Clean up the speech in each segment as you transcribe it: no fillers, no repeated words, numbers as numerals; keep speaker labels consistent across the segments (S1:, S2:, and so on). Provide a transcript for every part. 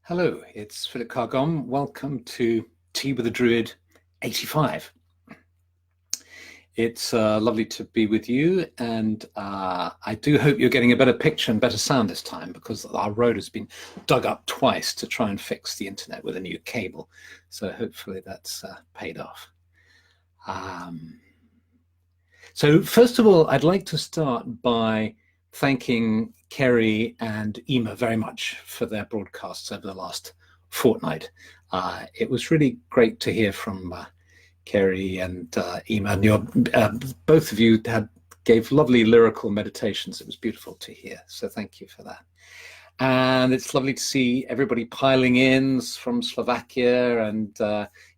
S1: Hello, it's Philip Carr-Gomm. Welcome to Tea with the Druid 85. It's lovely to be with you, and I do hope you're getting a better picture and better sound this time, because our road has been dug up twice to try and fix the internet with a new cable. So hopefully that's paid off. So first of all, I'd like to start by thanking Kerry and Ema very much for their broadcasts over the last fortnight. It was really great to hear from Kerry and Ema, and both of you gave lovely lyrical meditations. It was beautiful to hear, so thank you for that. And it's lovely to see everybody piling in from Slovakia and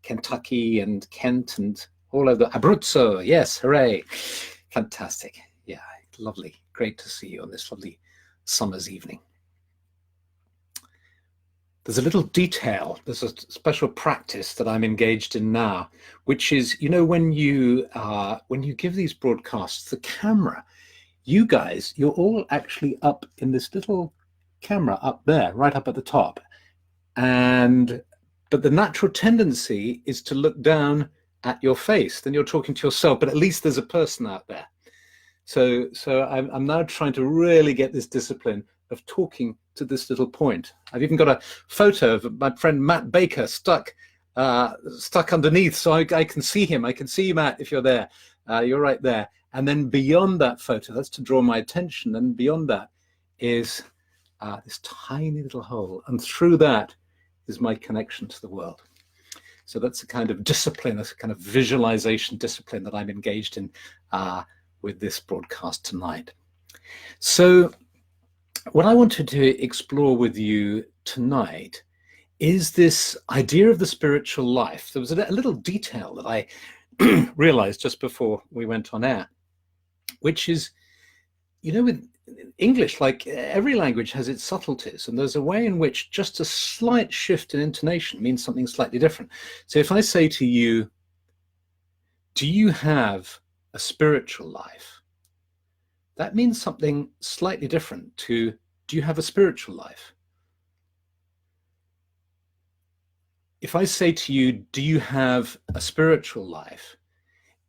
S1: Kentucky and Kent and all over Abruzzo. Yes, hooray. Fantastic. Yeah, lovely. Great to see you on this lovely summer's evening. There's a little detail, there's a special practice that I'm engaged in now, which is, you know, when you give these broadcasts, the camera, you guys, you're all actually up in this little camera up there, right up at the top. But the natural tendency is to look down at your face, then you're talking to yourself, but at least there's a person out there. So I'm now trying to really get this discipline of talking to this little point. I've even got a photo of my friend Matt Baker stuck underneath, so I can see him. I can see you, Matt, if you're there. You're right there. And then beyond that photo, that's to draw my attention, and beyond that is this tiny little hole, and through that is my connection to the world. So that's a kind of discipline, a kind of visualization discipline that I'm engaged in with this broadcast tonight. So what I wanted to explore with you tonight is this idea of the spiritual life. There was a little detail that I realized just before we went on air, which is, you know, with English, like every language has its subtleties, and there's a way in which just a slight shift in intonation means something slightly different. So if I say to you, do you have a spiritual life? That means something slightly different to, do you have a spiritual life? If I say to you, do you have a spiritual life?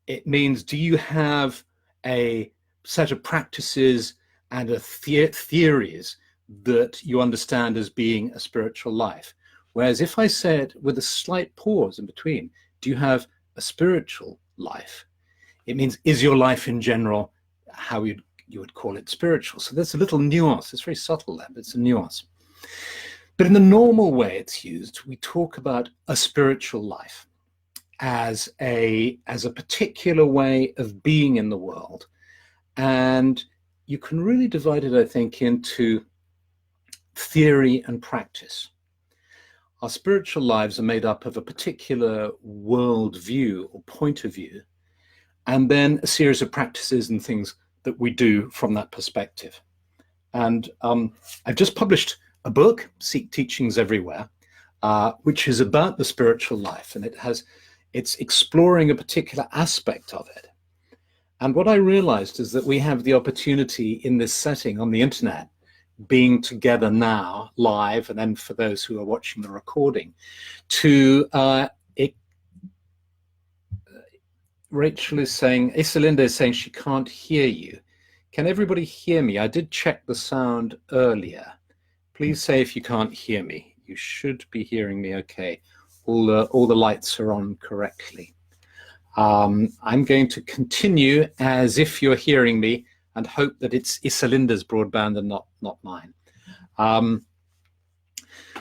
S1: It means, do you have a set of practices and theories that you understand as being a spiritual life? Whereas if I said, with a slight pause in between, do you have a spiritual life? It means, is your life in general how you would call it spiritual? So there's a little nuance. It's very subtle there, but it's a nuance. But in the normal way it's used, we talk about a spiritual life as a particular way of being in the world. And you can really divide it, I think, into theory and practice. Our spiritual lives are made up of a particular worldview or point of view, and then a series of practices and things that we do from that perspective. And I've just published a book, Seek Teachings Everywhere, which is about the spiritual life, and it's exploring a particular aspect of it. And what I realized is that we have the opportunity in this setting on the internet, being together now live, and then for those who are watching the recording, to Rachel is saying, Isalinda is saying she can't hear you. Can everybody hear me? I did check the sound earlier. Please say if you can't hear me. You should be hearing me okay. All the lights are on correctly. I'm going to continue as if you're hearing me and hope that it's Isalinda's broadband and not mine.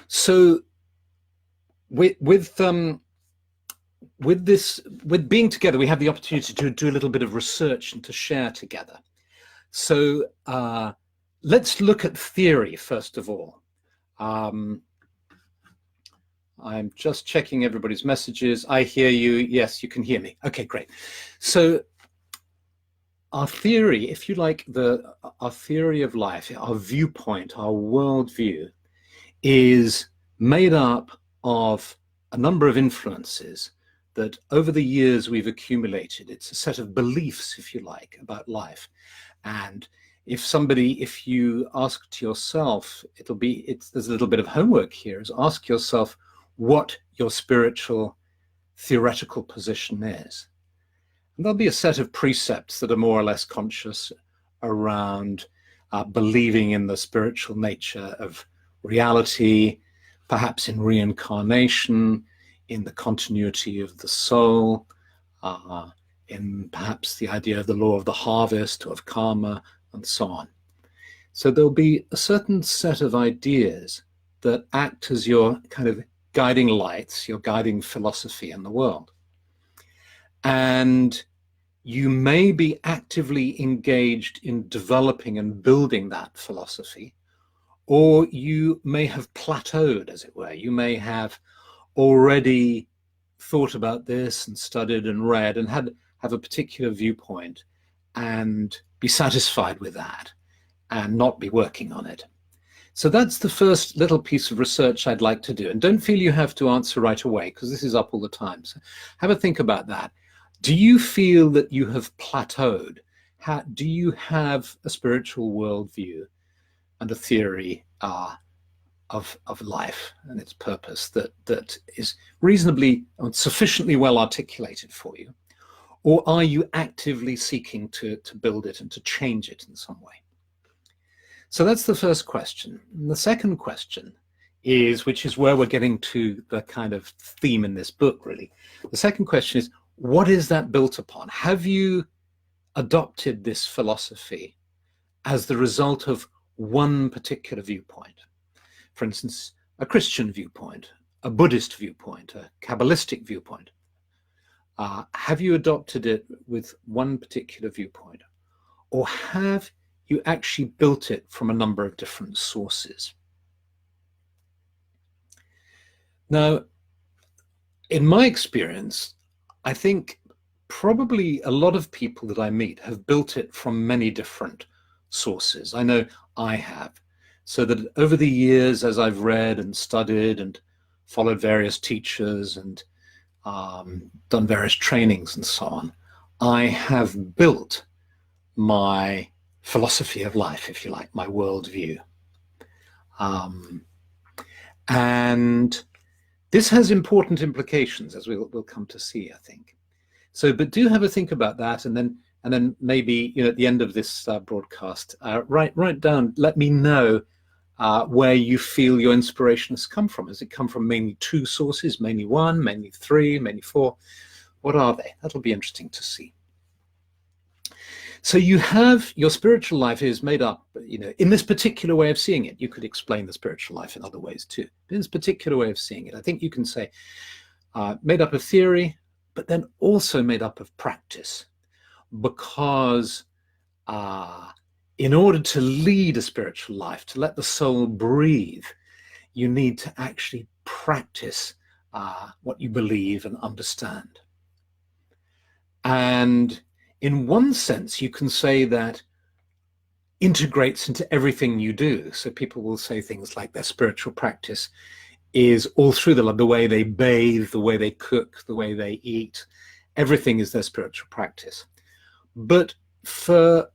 S1: So with being together, we have the opportunity to do a little bit of research and to share together. So let's look at theory first of all. I'm just checking everybody's messages. I hear you. Yes, you can hear me. Okay, great. So our theory, if you like, our theory of life, our viewpoint, our worldview is made up of a number of influences that over the years we've accumulated. It's a set of beliefs, if you like, about life. And if you ask yourself, there's a little bit of homework here, is ask yourself what your spiritual theoretical position is. And there'll be a set of precepts that are more or less conscious around believing in the spiritual nature of reality, perhaps in reincarnation, in the continuity of the soul, in perhaps the idea of the law of the harvest or of karma, and so on. So there'll be a certain set of ideas that act as your kind of guiding lights, your guiding philosophy in the world. And you may be actively engaged in developing and building that philosophy, or you may have plateaued, as it were. You may have already thought about this and studied and read and have a particular viewpoint and be satisfied with that and not be working on it. So that's the first little piece of research I'd like to do. And don't feel you have to answer right away, because this is up all the time. So have a think about that. Do you feel that you have plateaued? Do you have a spiritual worldview and a theory of life and its purpose that is reasonably and sufficiently well articulated for you? Or are you actively seeking to build it and to change it in some way? So that's the first question. And the second question is, which is where we're getting to the kind of theme in this book, really. The second question is, what is that built upon? Have you adopted this philosophy as the result of one particular viewpoint? For instance, a Christian viewpoint, a Buddhist viewpoint, a Kabbalistic viewpoint. Have you adopted it with one particular viewpoint? Or have you actually built it from a number of different sources? Now, in my experience, I think probably a lot of people that I meet have built it from many different sources. I know I have. So that over the years, as I've read and studied and followed various teachers and done various trainings and so on, I have built my philosophy of life, if you like, my worldview. And this has important implications, as we'll come to see, I think. So, but do have a think about that, and then maybe, you know, at the end of this broadcast, write down, let me know where you feel your inspiration has come from. Has it come from mainly two sources, mainly one, mainly three, mainly four? What are they? That'll be interesting to see. So you have, your spiritual life is made up, you know, in this particular way of seeing it. You could explain the spiritual life in other ways too. But in this particular way of seeing it, I think you can say made up of theory, but then also made up of practice. Because in order to lead a spiritual life, to let the soul breathe, you need to actually practice what you believe and understand. And in one sense, you can say that integrates into everything you do. So people will say things like their spiritual practice is all through the way they bathe, the way they cook, the way they eat. Everything is their spiritual practice. But for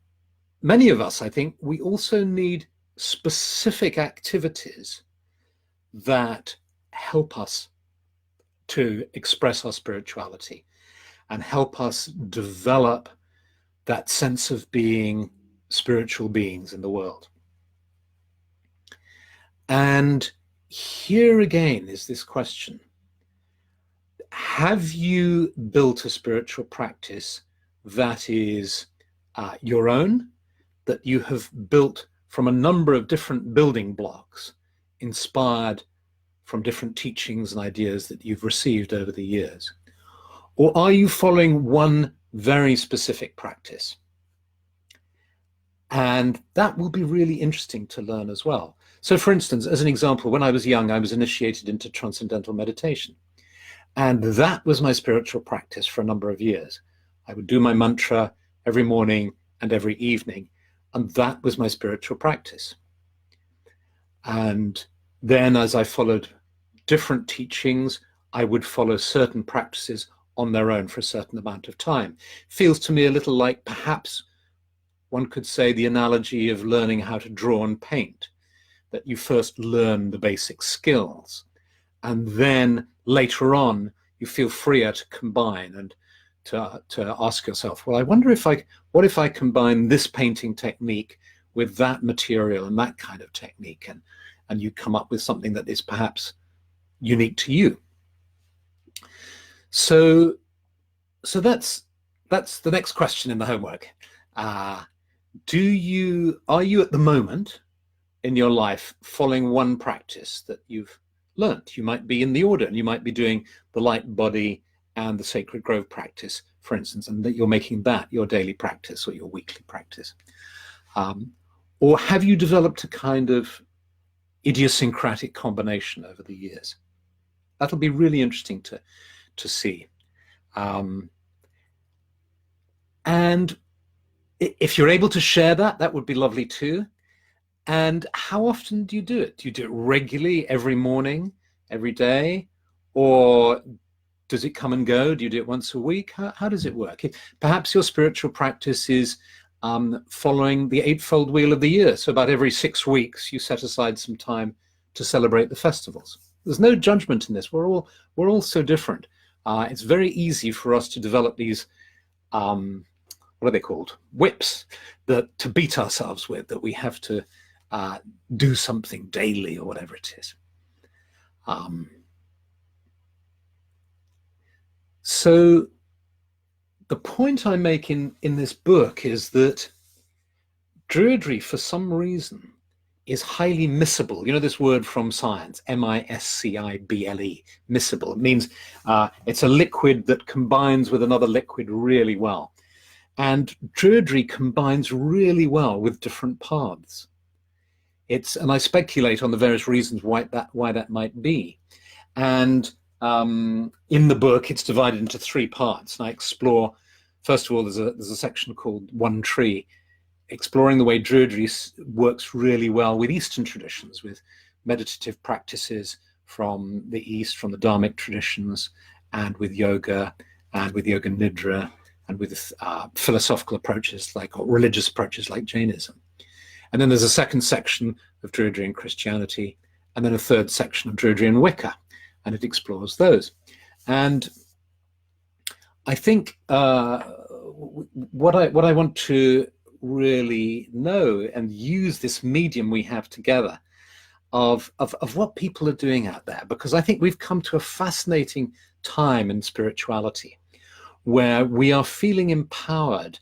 S1: many of us, I think, we also need specific activities that help us to express our spirituality and help us develop that sense of being spiritual beings in the world. And here again is this question: have you built a spiritual practice that is your own, that you have built from a number of different building blocks, inspired from different teachings and ideas that you've received over the years? Or are you following one very specific practice? And that will be really interesting to learn as well. So for instance, as an example, when I was young, I was initiated into transcendental meditation. And that was my spiritual practice for a number of years. I would do my mantra every morning and every evening, and that was my spiritual practice. And then as I followed different teachings, I would follow certain practices on their own for a certain amount of time. Feels to me a little like perhaps one could say the analogy of learning how to draw and paint, that you first learn the basic skills, and then later on you feel freer to combine and to ask yourself, well, I wonder if what if I combine this painting technique with that material and that kind of technique, and you come up with something that is perhaps unique to you. So that's the next question in the homework. Are you at the moment in your life following one practice that you've learned? You might be in the order, and you might be doing the light body and the sacred grove practice, for instance, and that you're making that your daily practice or your weekly practice. Or have you developed a kind of idiosyncratic combination over the years? That'll be really interesting to see. And if you're able to share that, that would be lovely too. And how often do you do it? Do you do it regularly, every morning, every day? Or does it come and go? Do you do it once a week? How does it work? Perhaps your spiritual practice is following the eightfold wheel of the year. So about every 6 weeks, you set aside some time to celebrate the festivals. There's no judgment in this. We're all so different. It's very easy for us to develop these, what are they called? Whips to beat ourselves with, that we have to do something daily or whatever it is. So the point I make in this book is that Druidry, for some reason, is highly miscible. You know this word from science, miscible, miscible. It means it's a liquid that combines with another liquid really well. And Druidry combines really well with different paths. And I speculate on the various reasons why that might be. And in the book, it's divided into 3 parts. And I explore, first of all, there's a section called One Tree, exploring the way Druidry works really well with Eastern traditions, with meditative practices from the East, from the Dharmic traditions, and with yoga, and with Yoga Nidra, and with philosophical approaches or religious approaches like Jainism. And then there's a second section of Druidry and Christianity, and then a third section of Druidry and Wicca, and it explores those. And I think what I want to really know and use this medium we have together of what people are doing out there, because I think we've come to a fascinating time in spirituality where we are feeling empowered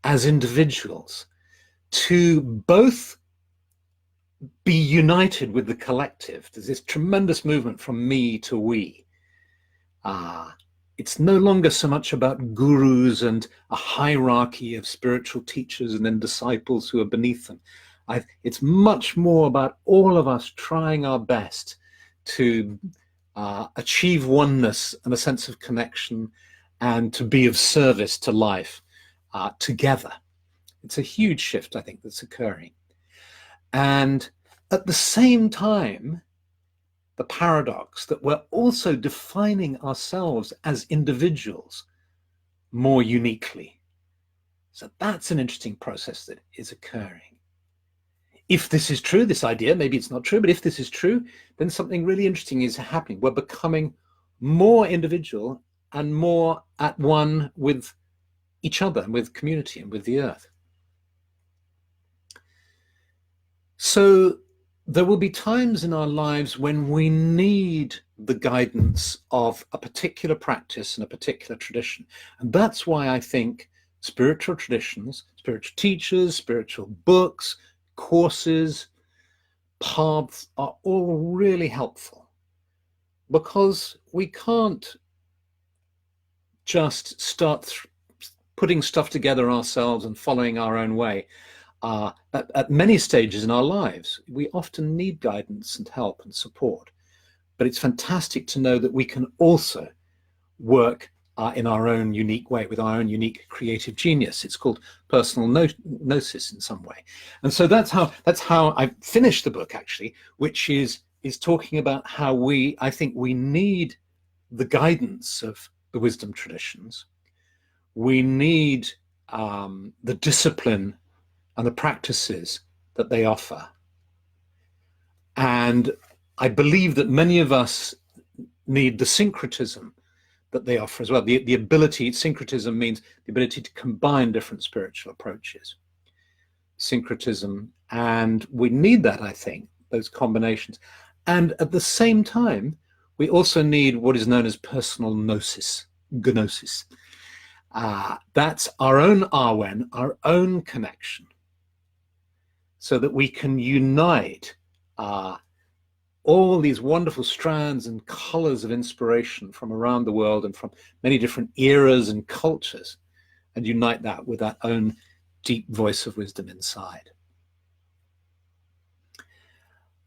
S1: as individuals to both be united with the collective. There's this tremendous movement from me to we. It's no longer so much about gurus and a hierarchy of spiritual teachers and then disciples who are beneath them. It's much more about all of us trying our best to achieve oneness and a sense of connection and to be of service to life together. It's a huge shift, I think, that's occurring. And at the same time, the paradox that we're also defining ourselves as individuals more uniquely. So that's an interesting process that is occurring. If this is true, this idea, maybe it's not true, but if this is true, then something really interesting is happening. We're becoming more individual and more at one with each other and with community and with the earth. So there will be times in our lives when we need the guidance of a particular practice and a particular tradition. And that's why I think spiritual traditions, spiritual teachers, spiritual books, courses, paths are all really helpful, because we can't just start putting stuff together ourselves and following our own way. At many stages in our lives, we often need guidance and help and support. But it's fantastic to know that we can also work in our own unique way, with our own unique creative genius. It's called personal gnosis in some way. And so that's how I finished the book, actually, which is talking about how I think we need the guidance of the wisdom traditions. We need the discipline and the practices that they offer. And I believe that many of us need the syncretism that they offer as well. The ability, syncretism means the ability to combine different spiritual approaches. Syncretism, and we need that, I think, those combinations. And at the same time, we also need what is known as personal gnosis. That's our own Arwen, our own connection, so that we can unite all these wonderful strands and colors of inspiration from around the world and from many different eras and cultures, and unite that with that own deep voice of wisdom inside.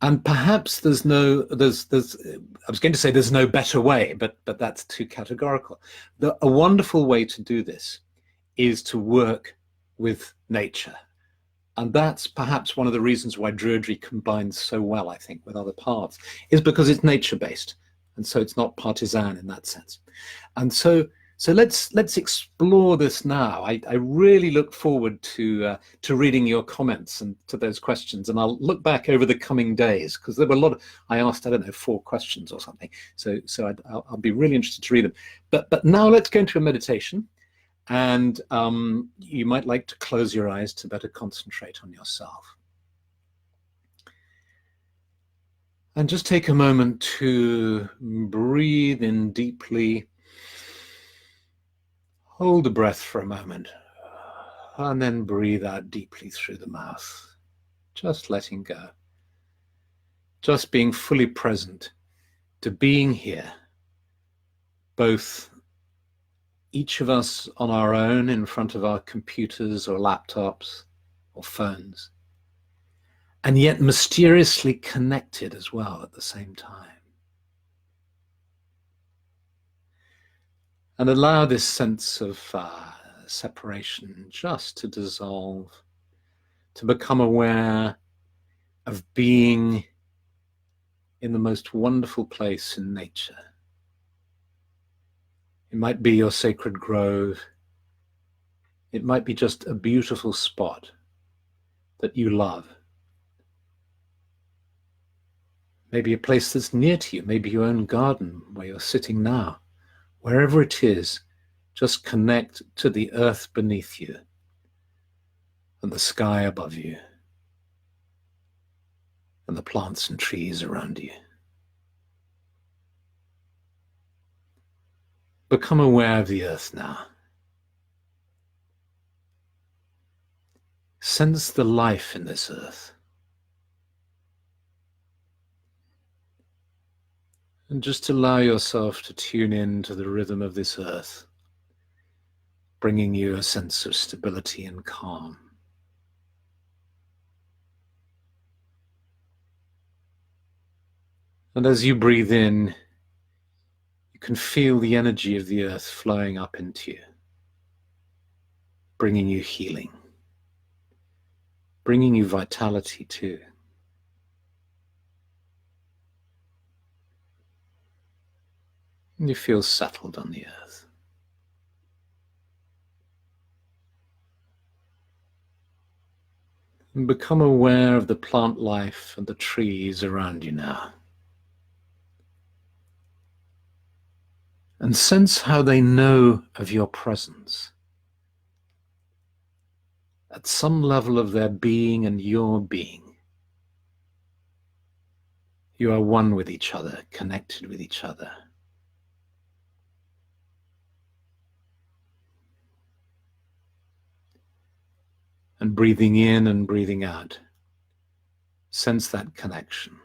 S1: And perhaps I was going to say there's no better way, but that's too categorical. A wonderful way to do this is to work with nature. And that's perhaps one of the reasons why Druidry combines so well, I think, with other paths, is because it's nature-based. And so it's not partisan in that sense. And so let's explore this now. I really look forward to reading your comments and to those questions. And I'll look back over the coming days, because there were a lot of, I asked, I don't know, 4 questions or something. So I'll be really interested to read them. But now let's go into a meditation. And you might like to close your eyes to better concentrate on yourself. And just take a moment to breathe in deeply. Hold the breath for a moment, and then breathe out deeply through the mouth. Just letting go. Just being fully present to being here, both each of us on our own in front of our computers or laptops or phones, and yet mysteriously connected as well at the same time. And allow this sense of separation just to dissolve, to become aware of being in the most wonderful place in nature. It might be your sacred grove. It might be just a beautiful spot that you love. Maybe a place that's near to you, maybe your own garden where you're sitting now. Wherever it is, just connect to the earth beneath you and the sky above you and the plants and trees around you. Become aware of the earth now. Sense the life in this earth. And just allow yourself to tune in to the rhythm of this earth, bringing you a sense of stability and calm. And as you breathe in, you can feel the energy of the earth flowing up into you, bringing you healing, bringing you vitality too. And you feel settled on the earth. And become aware of the plant life and the trees around you now. And sense how they know of your presence. At some level of their being and your being, you are one with each other, connected with each other. And breathing in and breathing out, sense that connection.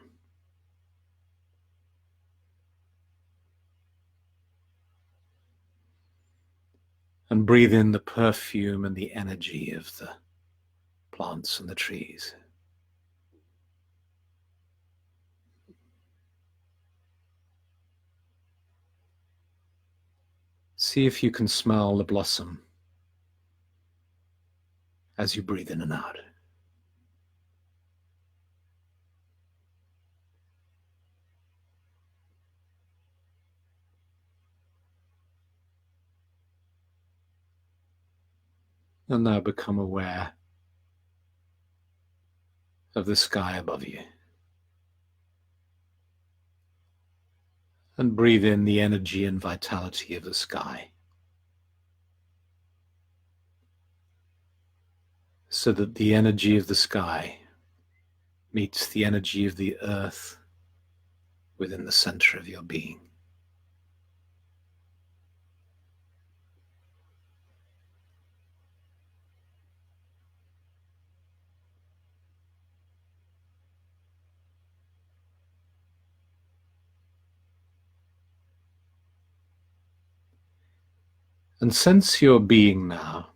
S1: And breathe in the perfume and the energy of the plants and the trees. See if you can smell the blossom as you breathe in and out. And now become aware of the sky above you. And breathe in the energy and vitality of the sky, so that the energy of the sky meets the energy of the earth within the center of your being. And sense your being now,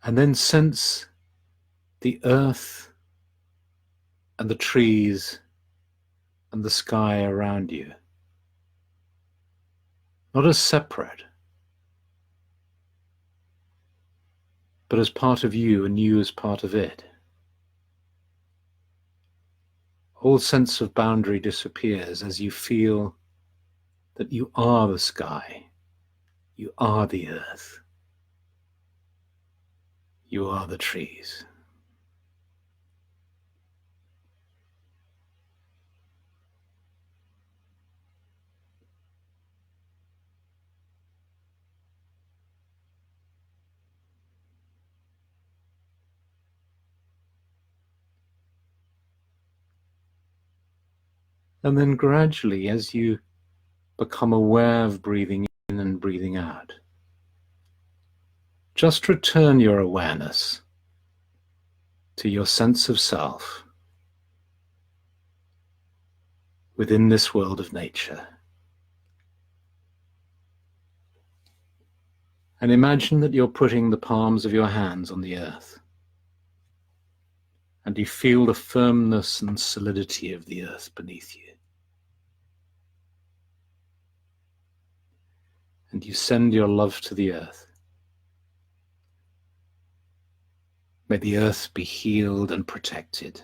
S1: and then sense the earth and the trees and the sky around you, not as separate, but as part of you and you as part of it. All sense of boundary disappears as you feel that you are the sky, you are the earth, you are the trees. And then gradually, as you become aware of breathing in and breathing out, just return your awareness to your sense of self within this world of nature. And imagine that you're putting the palms of your hands on the earth, and you feel the firmness and solidity of the earth beneath you. And you send your love to the earth. May the earth be healed and protected.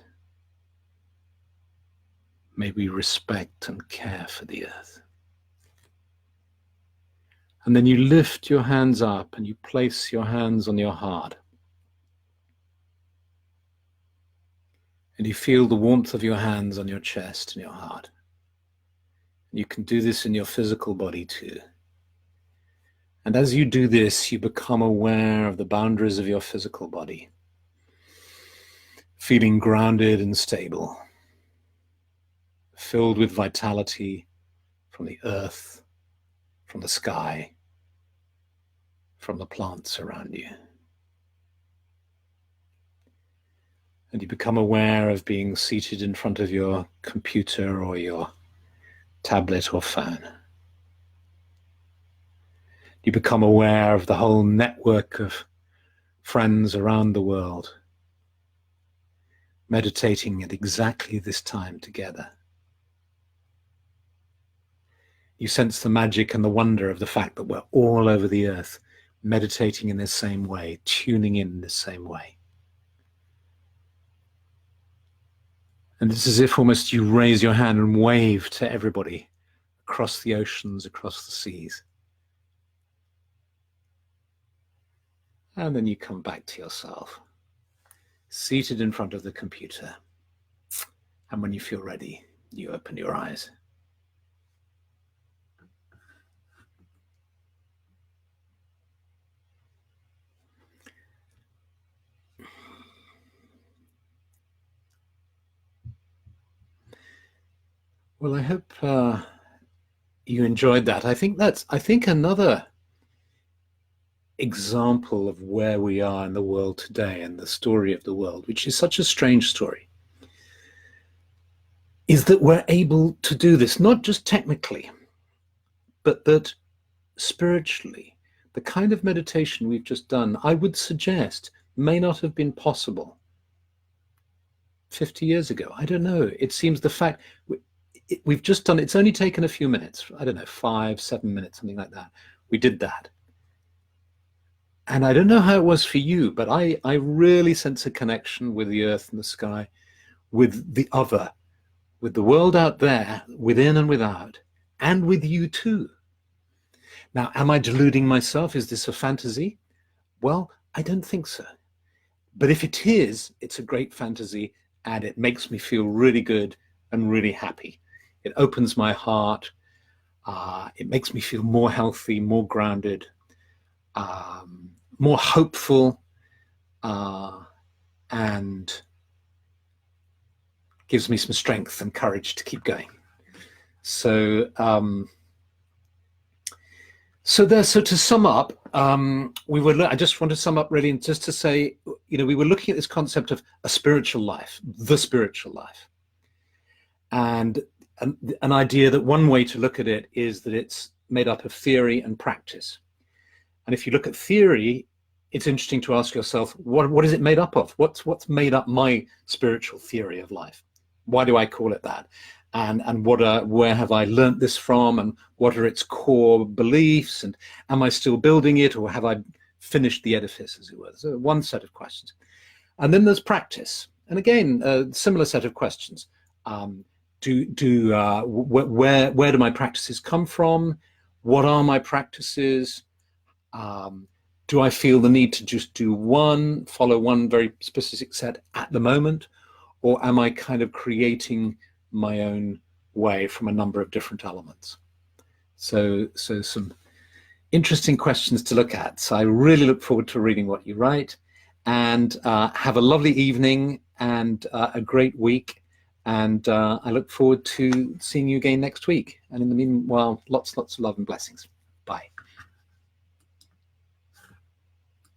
S1: May we respect and care for the earth. And then you lift your hands up and you place your hands on your heart. And you feel the warmth of your hands on your chest and your heart. And you can do this in your physical body too. And as you do this, you become aware of the boundaries of your physical body, feeling grounded and stable, filled with vitality from the earth, from the sky, from the plants around you. And you become aware of being seated in front of your computer or your tablet or phone. You become aware of the whole network of friends around the world, meditating at exactly this time together. You sense the magic and the wonder of the fact that we're all over the earth, meditating in the same way, tuning in the same way. And it's as if almost you raise your hand and wave to everybody across the oceans, across the seas. And then you come back to yourself, seated in front of the computer. And when you feel ready, you open your eyes. Well, I hope you enjoyed that. I think another example of where we are in the world today and the story of the world, which is such a strange story, is that we're able to do this, not just technically, but that spiritually. The kind of meditation we've just done, I would suggest, may not have been possible 50 years ago. I don't know. It seems the fact we've just done, it's only taken a few minutes, I don't know, 5-7 minutes, something like that. We did that. And I don't know how it was for you, but I really sense a connection with the earth and the sky, with the other, with the world out there, within and without, and with you too. Now, am I deluding myself? Is this a fantasy? Well, I don't think so. But if it is, it's a great fantasy, and it makes me feel really good and really happy. It opens my heart. It makes me feel more healthy, more grounded, more hopeful, and gives me some strength and courage to keep going. So, so to sum up, I just want to sum up really, and just to say, we were looking at this concept of a spiritual life, the spiritual life, and an idea that one way to look at it is that it's made up of theory and practice. And if you look at theory, it's interesting to ask yourself, what is it made up of? What's made up my spiritual theory of life? Why do I call it that? And where have I learnt this from? And what are its core beliefs? And am I still building it, or have I finished the edifice, as it were? So one set of questions. And then there's practice. And again, a similar set of questions. Where do my practices come from? What are my practices? Do I feel the need to just follow one very specific set at the moment? Or am I kind of creating my own way from a number of different elements? So some interesting questions to look at. So I really look forward to reading what you write, and have a lovely evening and a great week. And I look forward to seeing you again next week. And in the meanwhile, lots of love and blessings. Bye.